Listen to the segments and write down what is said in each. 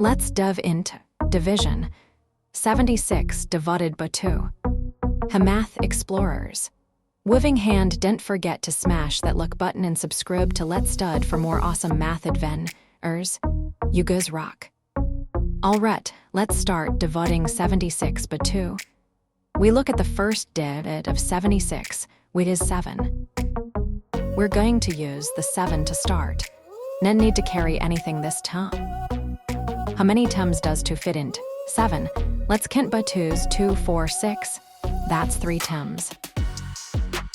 Let's dive into division. 76 divided by 2. Math Explorers. Woving hand, don't forget to smash that like button and subscribe to Let's Stud for more awesome math adventures. You guys rock. Alright, let's start dividing 76 by 2. We look at the first divid of 76, which is 7. We're going to use the 7 to start. No need to carry anything this time. How many times does 2 fit into 7? Let's count by 2's 2, 4, 6. That's 3 times.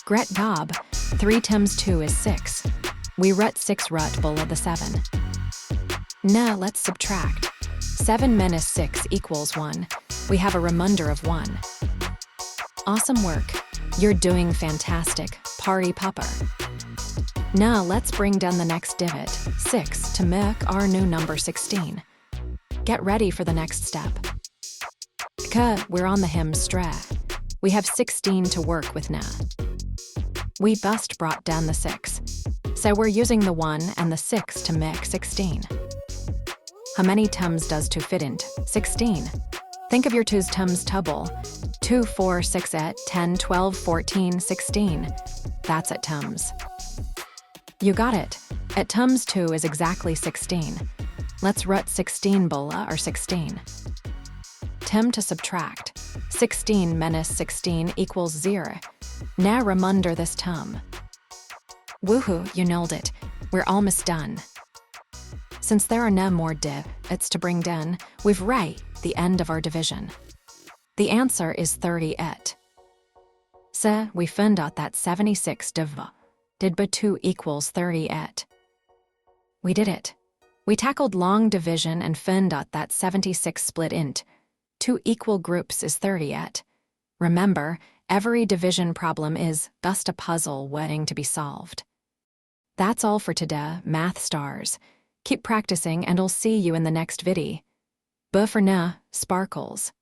Gret Bob, 3 times 2 is 6. We wrote 6 right below the 7. Now let's subtract. 7 minus 6 equals 1. We have a remainder of 1. Awesome work. You're doing fantastic, party popper. Now let's bring down the next divot, 6, to make our new number 16. Get ready for the next step. We're on the hymn stretch. We have 16 to work with now. We just brought down the 6, so we're using the 1 and the 6 to make 16. How many times does 2 fit into 16? Think of your 2's times table. 2, 4, 6, 8, 10, 12, 14, 16. That's at times. You got it. At times 2 is exactly 16. Let's write 16 below or 16. Tim to subtract. 16 minus 16 equals 0. Now remainder this term. Woohoo, you nailed it. We're almost done. Since there are no more it's to bring down, we've right the end of our division. The answer is 38. So we found out that 76 divided by 2 equals 38. We did it. We tackled long division and found out that 76 split into 2 equal groups is 38. Remember, every division problem is just a puzzle waiting to be solved. That's all for today, math stars. Keep practicing and I'll see you in the next video. But for now, sparkles.